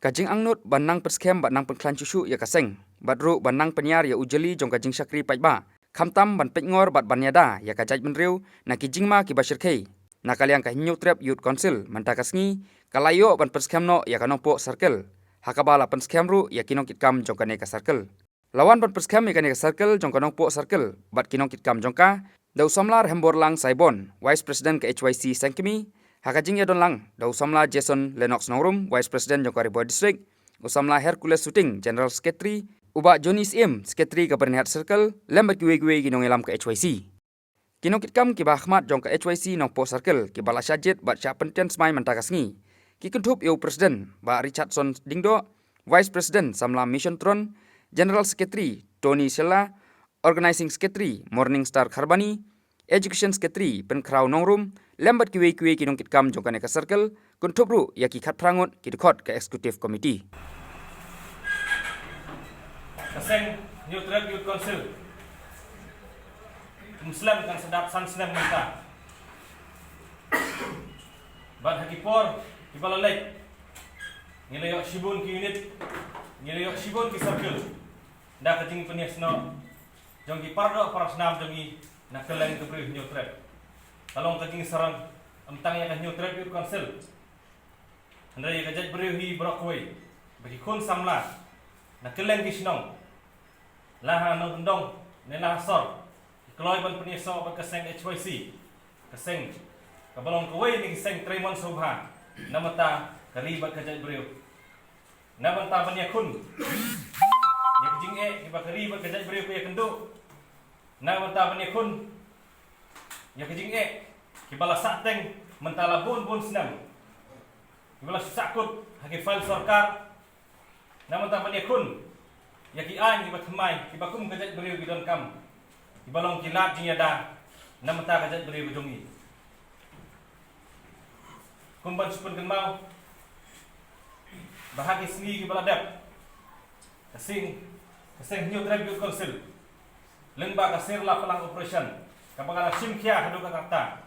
Kajing angnut banang perskem banang penklan cucu ya kaseng. Badru banang penyar ya ujeli jong kajing syakri paitba. Khamtam ban petngor bat banyada ya kajaj menriu na kijing ma ki basirkei. Na kaliang kahinyu trap youth council mantakasngi kalayo ban perskem no ya kanongpo circle. Hakabala perskem ru ya kinong kitkam jong kaneka circle. Lawan ban perskem ya kaneka circle jong kanongpo circle. Bat kinong kitkam jongka dau somlar hemborlang Saibon, Vice President ke HYC Sengkemi. Hakajing ya donlang dau somla Jason Lennox Nongrum, Vice President jong Karibua District. Usamla Hercules Shooting General Secretary. Uba Johnny Sim, Secretary ke Bernihat Circle, lembat kiwe-kiwe ginong elam ke HYC. Kinong kitkam ki Ahmad jong ke HYC nong po circle ki bala syajit bat syak penten semai mantakasngi. Ki kentup eu Presiden ba Richardson Dingdo, Vice President Samla Mission Tron, General Secretary Tony Sella, Organizing Secretary Morningstar Kharbani, Education Secretary Penkrau Nongrum, lembat kiwe-kiwe kinong kitkam jong kaneka circle, kentup ru ya ki khat prangut ki dekot ke Executive Committee. Kaseng Youth Council Muslim kan sedap san Muslim mereka. Bad hakipor di balalek. Ngilayok shibun ki unit, ngilayok shibun ki circle. Dah kajing penias no. Jong ki pardo parasnam jongi nak keleng ke beri Youth Rep. Kalong kajing sarang amtang ya kan Youth Council. Andai kajat beri hi brokwe. Bagi kun samla. Nak keleng ki snong. Lah nong dong nela sor kloy ban peniso ban kaseng HYC kaseng kabalong kuway ni kaseng Tremon Sobha namata kari bat kajat beriu namata ban yakun ya kijing iba kari bat kajat beriu ya kendu namata ban yakun ya kijing kibala sateng mentala bun senam kibala sakut hagi file sarkar namata ban yakun ya ki an ki batmai ki bakum kajat beriu ki don kam ki balong ki lat jing yada namata kajat beriu jongi kumban supun kan mau bahagi sni ki baladap kasing Youth Tribute Council lemba kasir la pelang operation kapagala simkia hadu kakata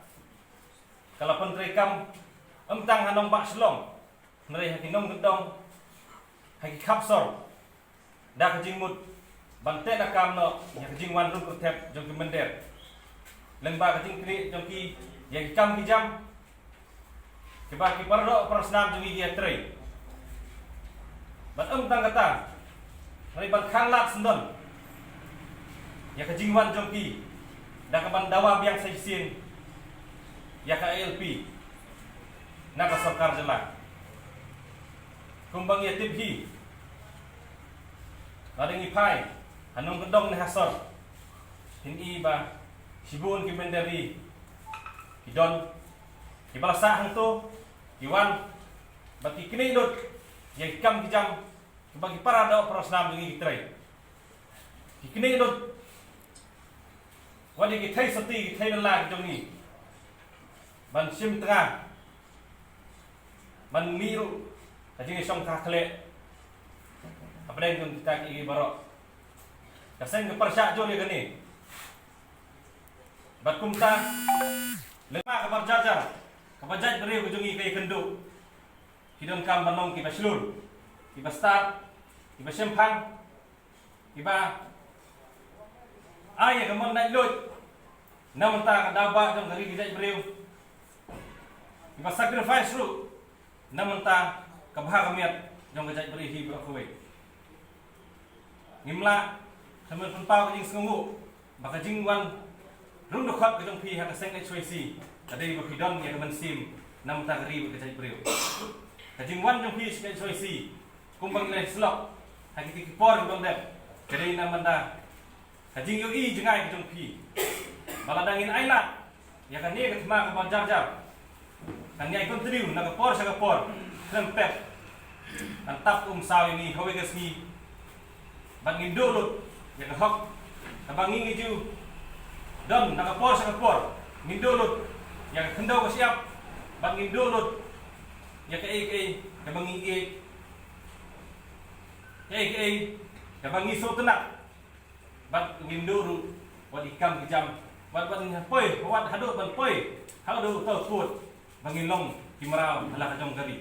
kala pentrekam emtang hanong bak selong nari hakinong gedong haki kapsor dah kajing mut bante nak kam no yang kajing wan rum kutep jong ki mender lemba kajing kri jong ki yang kam ki jam kiba ki pardo persnam jong ki tray bat tang kata mari ban khanglat sendon yang kajing wan jong ki dah kaban dawa biang saisin ya ka ALP nak ka sarkar jela kumbang ya tibhi ladang ipai hanong gedong ni hasor hini ba sibun ki benderi kidon ki balasa hang to kiwan baki kini dot yang kam ki jam bagi para do prosnam ngi kitrai ki kini dot wadi ki thai sati ki thai la jong ni ban sim tengah ban miru kajing song ka khle apa yang kita ingin barok kaseng ke persyak jo ni kini bat kumta lema ke barjajar ke bajaj beri ujungi ke kendu hidon kam banong ki baslur ki bastat ki basempang ki ba ay ke mon nai lut namta ka daba jong kari gijaj beri ki ba sacrifice ru namta ka bahagamiat jong gijaj beri hi brokwe ngimla sambil penpau kajing sengungu baka jingwan rung dokhat kajong pi ha kaseng HYC adai ba pidon ya kaman sim nam ta gari ba kajai beriu kajing wan jong pi HYC kumbang nai slok ha ki por bang dep kadai na manda kajing yo i jengai kajong pi baladangin ailat ya kan ni katma ka jar kan ni continue na ka por sa ka por krempet antap saw ini hawe gasni bangin dolut ya kahok tabangin ngeju don nakapor sa kapor ngindolut ya kendaw ka siap bangin dolut ya kay tabangin tabangin so tenak bang nginduru wadi kam kijam wat poy wat hadu ban poy hadu to put bangin long kimaraw hala ka jong gari